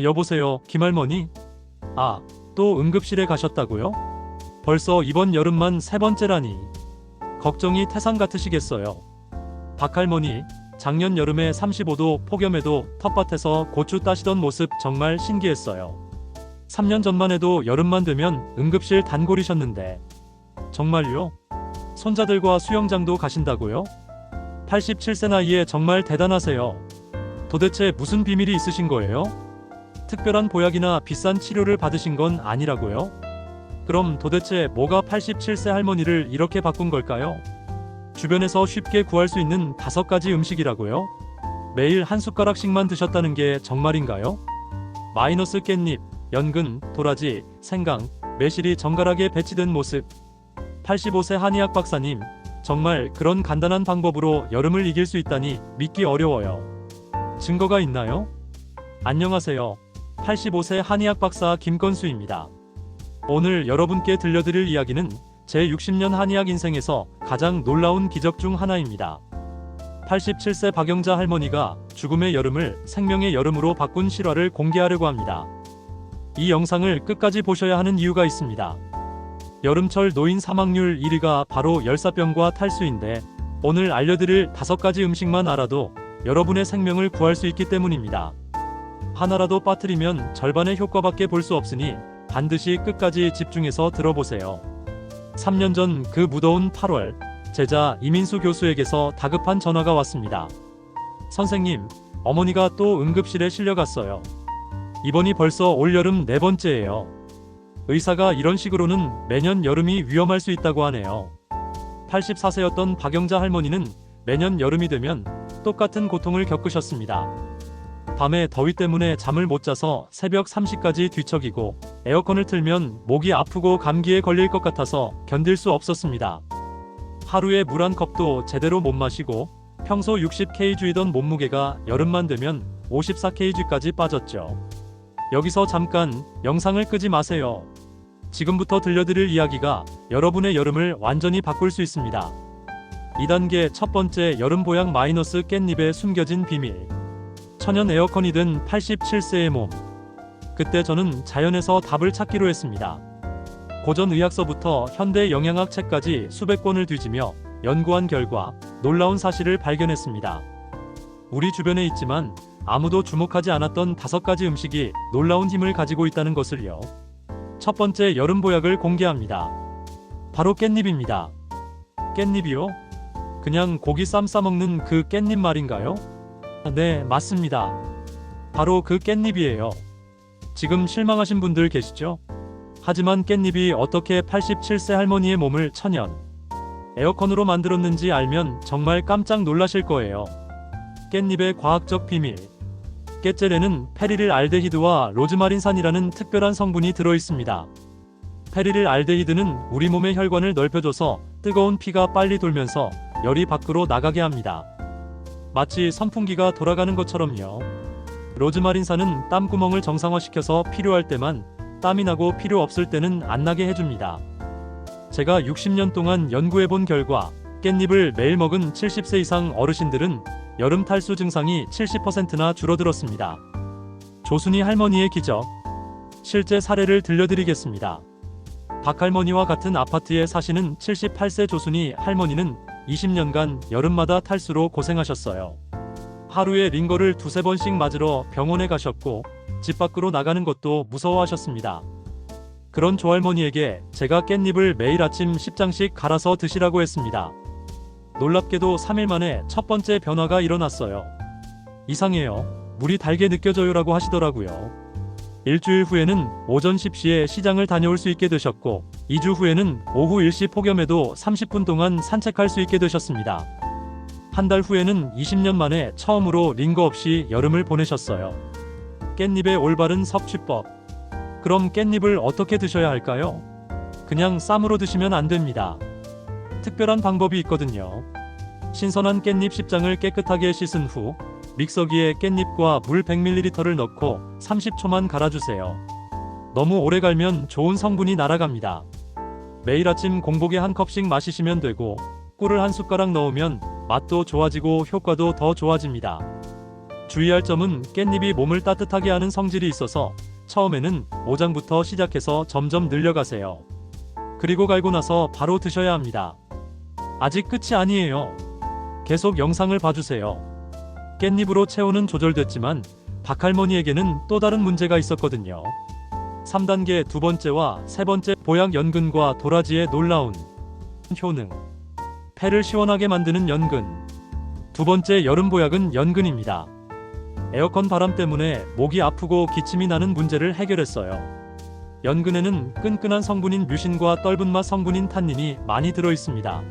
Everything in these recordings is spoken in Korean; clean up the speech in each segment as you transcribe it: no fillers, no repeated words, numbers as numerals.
여보세요, 김할머니? 아, 또 응급실에 가셨다고요? 벌써 이번 여름만 세 번째라니. 걱정이 태산 같으시겠어요. 박할머니, 작년 여름에 35도 폭염에도 텃밭에서 고추 따시던 모습 정말 신기했어요. 3년 전만 해도 여름만 되면 응급실 단골이셨는데. 정말요? 손자들과 수영장도 가신다고요? 87세 나이에 정말 대단하세요. 도대체 무슨 비밀이 있으신 거예요? 특별한 보약이나 비싼 치료를 받으신 건 아니라고요? 그럼 도대체 뭐가 87세 할머니를 이렇게 바꾼 걸까요? 주변에서 쉽게 구할 수 있는 5가지 음식이라고요? 매일 한 숟가락씩만 드셨다는 게 정말인가요? 마이너스 깻잎, 연근, 도라지, 생강, 매실이 정갈하게 배치된 모습. 85세 한의학 박사님, 정말 그런 간단한 방법으로 여름을 이길 수 있다니 믿기 어려워요. 증거가 있나요? 안녕하세요. 85세 한의학 박사 김건수입니다. 오늘 여러분께 들려드릴 이야기는 제 60년 한의학 인생에서 가장 놀라운 기적 중 하나입니다. 87세 박영자 할머니가 죽음의 여름을 생명의 여름으로 바꾼 실화를 공개하려고 합니다. 이 영상을 끝까지 보셔야 하는 이유가 있습니다. 여름철 노인 사망률 1위가 바로 열사병과 탈수인데, 오늘 알려드릴 5가지 음식만 알아도 여러분의 생명을 구할 수 있기 때문입니다. 하나라도 빠뜨리면 절반의 효과밖에 볼 수 없으니 반드시 끝까지 집중해서 들어보세요. 3년 전 그 무더운 8월, 제자 이민수 교수에게서 다급한 전화가 왔습니다. 선생님, 어머니가 또 응급실에 실려갔어요. 이번이 벌써 올여름 4번째예요. 의사가 이런 식으로는 매년 여름이 위험할 수 있다고 하네요. 84세였던 박영자 할머니는 매년 여름이 되면 똑같은 고통을 겪으셨습니다. 밤에 더위 때문에 잠을 못 자서 새벽 3시까지 뒤척이고, 에어컨을 틀면 목이 아프고 감기에 걸릴 것 같아서 견딜 수 없었습니다. 하루에 물 한 컵도 제대로 못 마시고 평소 60kg이던 몸무게가 여름만 되면 54kg까지 빠졌죠. 여기서 잠깐 영상을 끄지 마세요. 지금부터 들려드릴 이야기가 여러분의 여름을 완전히 바꿀 수 있습니다. 2단계 첫 번째, 여름 보약 마이너스 깻잎에 숨겨진 비밀. 천연 에어컨이 된 87세의 몸. 그때 저는 자연에서 답을 찾기로 했습니다. 고전 의학서부터 현대 영양학 책까지 수백 권을 뒤지며 연구한 결과 놀라운 사실을 발견했습니다. 우리 주변에 있지만 아무도 주목하지 않았던 5가지 음식이 놀라운 힘을 가지고 있다는 것을요. 첫 번째 여름 보약을 공개합니다. 바로 깻잎입니다. 깻잎이요? 그냥 고기 쌈 싸먹는 그 깻잎 말인가요? 네, 맞습니다. 바로 그 깻잎이에요. 지금 실망하신 분들 계시죠? 하지만 깻잎이 어떻게 87세 할머니의 몸을 천연 에어컨으로 만들었는지 알면 정말 깜짝 놀라실 거예요. 깻잎의 과학적 비밀. 깻젤에는 페리릴 알데히드와 로즈마린산이라는 특별한 성분이 들어있습니다. 페리릴 알데히드는 우리 몸의 혈관을 넓혀줘서 뜨거운 피가 빨리 돌면서 열이 밖으로 나가게 합니다. 마치 선풍기가 돌아가는 것처럼요. 로즈마린산은 땀구멍을 정상화시켜서 필요할 때만 땀이 나고 필요 없을 때는 안 나게 해줍니다. 제가 60년 동안 연구해본 결과 깻잎을 매일 먹은 70세 이상 어르신들은 여름 탈수 증상이 70%나 줄어들었습니다. 조순이 할머니의 기적. 실제 사례를 들려드리겠습니다. 박할머니와 같은 아파트에 사시는 78세 조순이 할머니는 20년간 여름마다 탈수로 고생하셨어요. 하루에 링거를 2~3번씩 맞으러 병원에 가셨고 집 밖으로 나가는 것도 무서워하셨습니다. 그런 조할머니에게 제가 깻잎을 매일 아침 10장씩 갈아서 드시라고 했습니다. 놀랍게도 3일 만에 첫 번째 변화가 일어났어요. 이상해요. 물이 달게 느껴져요라고 하시더라고요. 일주일 후에는 오전 10시에 시장을 다녀올 수 있게 되셨고, 2주 후에는 오후 일시 폭염에도 30분 동안 산책할 수 있게 되셨습니다. 한 달 후에는 20년 만에 처음으로 링거 없이 여름을 보내셨어요. 깻잎의 올바른 섭취법. 그럼 깻잎을 어떻게 드셔야 할까요? 그냥 쌈으로 드시면 안 됩니다. 특별한 방법이 있거든요. 신선한 깻잎 10장을 깨끗하게 씻은 후 믹서기에 깻잎과 물 100ml를 넣고 30초만 갈아주세요. 너무 오래 갈면 좋은 성분이 날아갑니다. 매일 아침 공복에 한 컵씩 마시시면 되고, 꿀을 한 숟가락 넣으면 맛도 좋아지고 효과도 더 좋아집니다. 주의할 점은 깻잎이 몸을 따뜻하게 하는 성질이 있어서 처음에는 오장부터 시작해서 점점 늘려가세요. 그리고 갈고 나서 바로 드셔야 합니다. 아직 끝이 아니에요. 계속 영상을 봐주세요. 깻잎으로 체온은 조절됐지만 박할머니에게는 또 다른 문제가 있었거든요. 3단계 두 번째와 세 번째 보약 연근과 도라지의 놀라운 효능. 폐를 시원하게 만드는 연근. 두 번째 여름 보약은 연근입니다. 에어컨 바람 때문에 목이 아프고 기침이 나는 문제를 해결했어요. 연근에는 끈끈한 성분인 뮤신과 떫은 맛 성분인 탄닌이 많이 들어있습니다.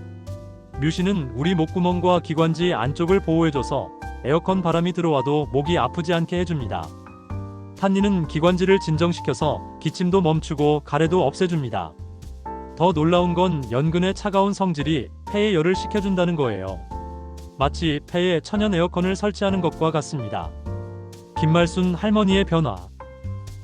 뮤신은 우리 목구멍과 기관지 안쪽을 보호해줘서 에어컨 바람이 들어와도 목이 아프지 않게 해줍니다. 탄닌은 기관지를 진정시켜서 기침도 멈추고 가래도 없애줍니다. 더 놀라운 건 연근의 차가운 성질이 폐에 열을 식혀준다는 거예요. 마치 폐에 천연 에어컨을 설치하는 것과 같습니다. 김말순 할머니의 변화.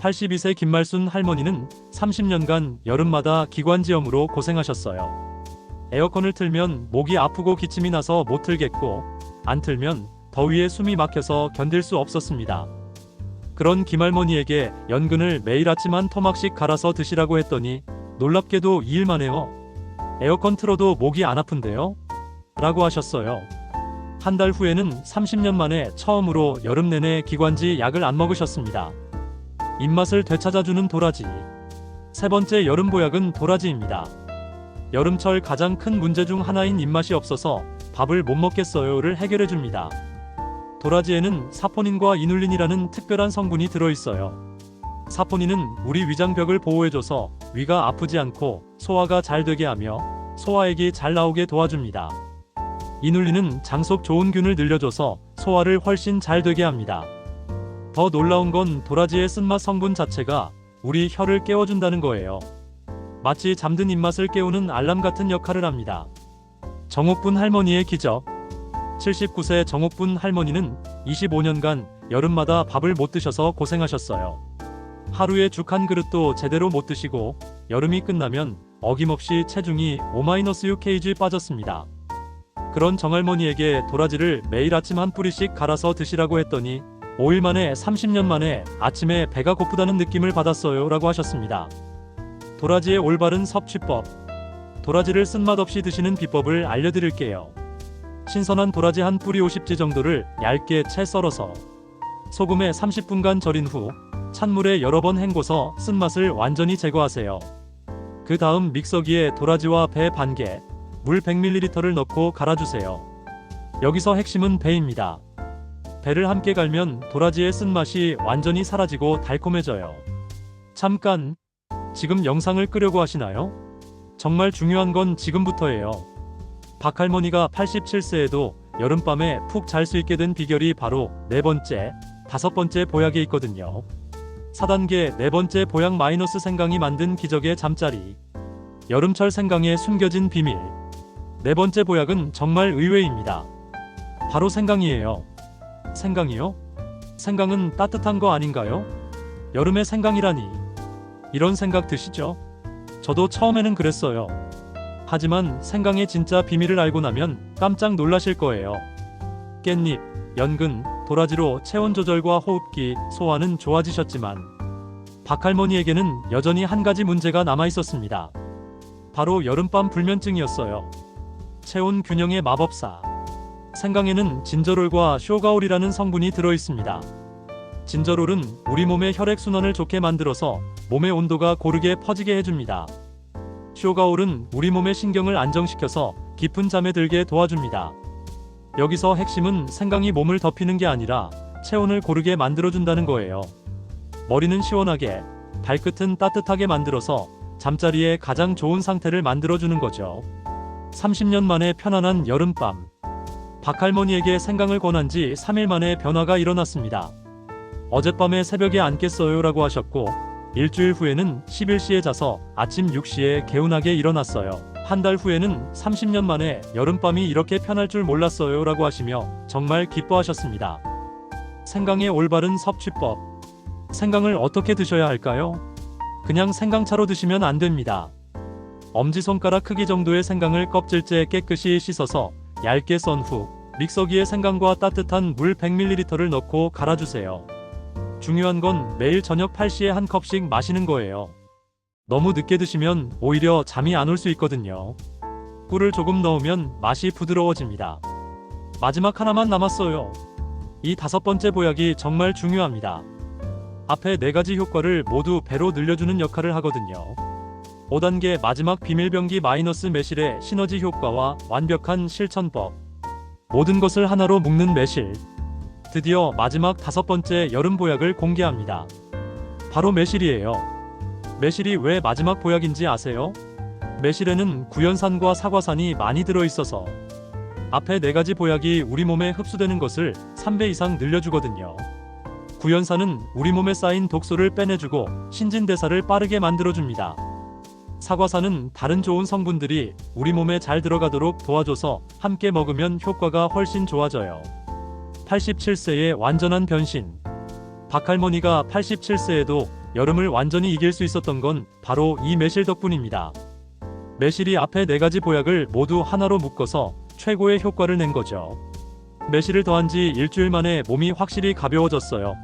82세 김말순 할머니는 30년간 여름마다 기관지염으로 고생하셨어요. 에어컨을 틀면 목이 아프고 기침이 나서 못 틀겠고, 안 틀면 더위에 숨이 막혀서 견딜 수 없었습니다. 그런 김할머니에게 연근을 매일 아침 한 토막씩 갈아서 드시라고 했더니 놀랍게도 2일 만에요. 에어컨 틀어도 목이 안 아픈데요? 라고 하셨어요. 한 달 후에는 30년 만에 처음으로 여름 내내 기관지 약을 안 먹으셨습니다. 입맛을 되찾아주는 도라지. 세 번째 여름 보약은 도라지입니다. 여름철 가장 큰 문제 중 하나인 입맛이 없어서 밥을 못 먹겠어요를 해결해줍니다. 도라지에는 사포닌과 이눌린이라는 특별한 성분이 들어있어요. 사포닌은 우리 위장벽을 보호해줘서 위가 아프지 않고 소화가 잘 되게 하며 소화액이 잘 나오게 도와줍니다. 이눌린은 장 속 좋은 균을 늘려줘서 소화를 훨씬 잘 되게 합니다. 더 놀라운 건 도라지의 쓴맛 성분 자체가 우리 혀를 깨워준다는 거예요. 마치 잠든 입맛을 깨우는 알람 같은 역할을 합니다. 정옥분 할머니의 기적. 79세 정옥분 할머니는 25년간 여름마다 밥을 못 드셔서 고생하셨어요. 하루에 죽 한 그릇도 제대로 못 드시고 여름이 끝나면 어김없이 체중이 5-6kg 빠졌습니다. 그런 정할머니에게 도라지를 매일 아침 한 뿌리씩 갈아서 드시라고 했더니 5일 만에 30년 만에 아침에 배가 고프다는 느낌을 받았어요 라고 하셨습니다. 도라지의 올바른 섭취법. 도라지를 쓴맛 없이 드시는 비법을 알려드릴게요. 신선한 도라지 한 뿌리 50지 정도를 얇게 채 썰어서 소금에 30분간 절인 후 찬물에 여러 번 헹궈서 쓴맛을 완전히 제거하세요. 그 다음 믹서기에 도라지와 배 반개, 물 100ml를 넣고 갈아주세요. 여기서 핵심은 배입니다. 배를 함께 갈면 도라지의 쓴맛이 완전히 사라지고 달콤해져요. 잠깐, 지금 영상을 끄려고 하시나요? 정말 중요한 건 지금부터예요. 박할머니가 87세에도 여름밤에 푹 잘 수 있게 된 비결이 바로 네 번째, 다섯 번째 보약에 있거든요. 4단계 네 번째 보약 마이너스 생강이 만든 기적의 잠자리. 여름철 생강에 숨겨진 비밀. 네 번째 보약은 정말 의외입니다. 바로 생강이에요. 생강이요? 생강은 따뜻한 거 아닌가요? 여름에 생강이라니. 이런 생각 드시죠? 저도 처음에는 그랬어요. 하지만 생강의 진짜 비밀을 알고 나면 깜짝 놀라실 거예요. 깻잎, 연근, 도라지로 체온 조절과 호흡기, 소화는 좋아지셨지만 박할머니에게는 여전히 한 가지 문제가 남아 있었습니다. 바로 여름밤 불면증이었어요. 체온 균형의 마법사. 생강에는 진저롤과 쇼가올이라는 성분이 들어있습니다. 진저롤은 우리 몸의 혈액순환을 좋게 만들어서 몸의 온도가 고르게 퍼지게 해줍니다. 쇼가올은 우리 몸의 신경을 안정시켜서 깊은 잠에 들게 도와줍니다. 여기서 핵심은 생강이 몸을 덮이는 게 아니라 체온을 고르게 만들어준다는 거예요. 머리는 시원하게, 발끝은 따뜻하게 만들어서 잠자리에 가장 좋은 상태를 만들어주는 거죠. 30년 만에 편안한 여름밤. 박할머니에게 생강을 권한 지 3일 만에 변화가 일어났습니다. 어젯밤에 새벽에 안 깼어요 라고 하셨고 일주일 후에는 11시에 자서 아침 6시에 개운하게 일어났어요. 한 달 후에는 30년 만에 여름밤이 이렇게 편할 줄 몰랐어요 라고 하시며 정말 기뻐하셨습니다. 생강의 올바른 섭취법. 생강을 어떻게 드셔야 할까요? 그냥 생강차로 드시면 안 됩니다. 엄지손가락 크기 정도의 생강을 껍질째 깨끗이 씻어서 얇게 썬 후 믹서기에 생강과 따뜻한 물 100ml를 넣고 갈아주세요. 중요한 건 매일 저녁 8시에 한 컵씩 마시는 거예요. 너무 늦게 드시면 오히려 잠이 안 올 수 있거든요. 꿀을 조금 넣으면 맛이 부드러워집니다. 마지막 하나만 남았어요. 이 5번째 보약이 정말 중요합니다. 앞에 4가지 효과를 모두 배로 늘려주는 역할을 하거든요. 5단계 마지막 비밀병기 마이너스 매실의 시너지 효과와 완벽한 실천법. 모든 것을 하나로 묶는 매실. 드디어 마지막 5번째 여름 보약을 공개합니다. 바로 매실이에요. 매실이 왜 마지막 보약인지 아세요? 매실에는 구연산과 사과산이 많이 들어있어서 앞에 4가지 보약이 우리 몸에 흡수되는 것을 3배 이상 늘려주거든요. 구연산은 우리 몸에 쌓인 독소를 빼내주고 신진대사를 빠르게 만들어줍니다. 사과산은 다른 좋은 성분들이 우리 몸에 잘 들어가도록 도와줘서 함께 먹으면 효과가 훨씬 좋아져요. 87세의 완전한 변신. 박할머니가 87세에도 여름을 완전히 이길 수 있었던 건 바로 이 매실 덕분입니다. 매실이 앞에 4가지 보약을 모두 하나로 묶어서 최고의 효과를 낸 거죠. 매실을 더한 지 일주일 만에 몸이 확실히 가벼워졌어요.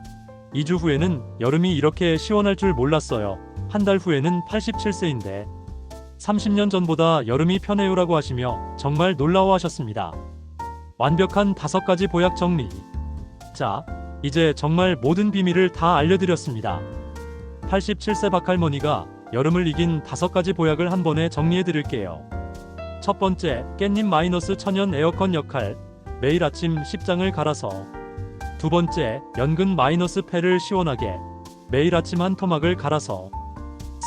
2주 후에는 여름이 이렇게 시원할 줄 몰랐어요. 한 달 후에는 87세인데 30년 전보다 여름이 편해요라고 하시며 정말 놀라워하셨습니다. 완벽한 5가지 보약 정리. 자, 이제 정말 모든 비밀을 다 알려드렸습니다. 87세 박할머니가 여름을 이긴 5가지 보약을 한 번에 정리해드릴게요. 첫 번째, 깻잎 마이너스 천연 에어컨 역할. 매일 아침 10장을 갈아서. 두 번째, 연근 마이너스 폐를 시원하게. 매일 아침 한 토막을 갈아서.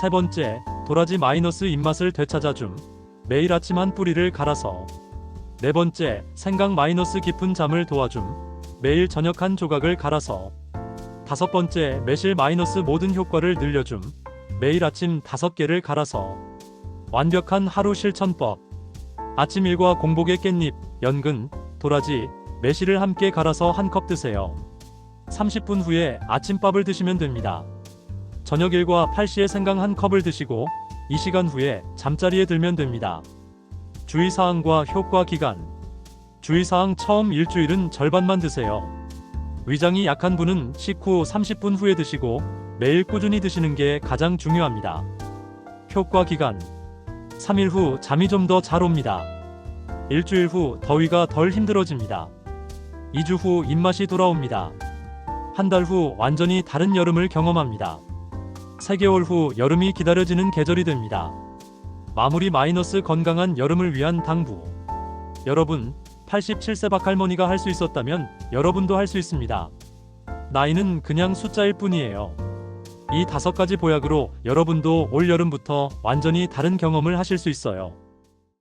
세 번째, 도라지 마이너스 입맛을 되찾아줌. 매일 아침 한 뿌리를 갈아서. 네 번째, 생강 마이너스 깊은 잠을 도와줌. 매일 저녁 한 조각을 갈아서. 5번째, 매실 마이너스 모든 효과를 늘려줌. 매일 아침 5개를 갈아서. 완벽한 하루 실천법. 아침 일과 공복에 깻잎, 연근, 도라지, 매실을 함께 갈아서 한 컵 드세요. 30분 후에 아침밥을 드시면 됩니다. 저녁 일과 8시에 생강 한 컵을 드시고 2시간 후에 잠자리에 들면 됩니다. 주의사항과 효과 기간. 주의사항 처음 일주일은 절반만 드세요. 위장이 약한 분은 식후 30분 후에 드시고 매일 꾸준히 드시는 게 가장 중요합니다. 효과 기간. 3일 후 잠이 좀 더 잘 옵니다. 일주일 후 더위가 덜 힘들어집니다. 2주 후 입맛이 돌아옵니다. 한 달 후 완전히 다른 여름을 경험합니다. 3개월 후 여름이 기다려지는 계절이 됩니다. 마무리 마이너스 건강한 여름을 위한 당부. 여러분, 87세 박할머니가 할 수 있었다면 여러분도 할 수 있습니다. 나이는 그냥 숫자일 뿐이에요. 이 5가지 보약으로 여러분도 올 여름부터 완전히 다른 경험을 하실 수 있어요.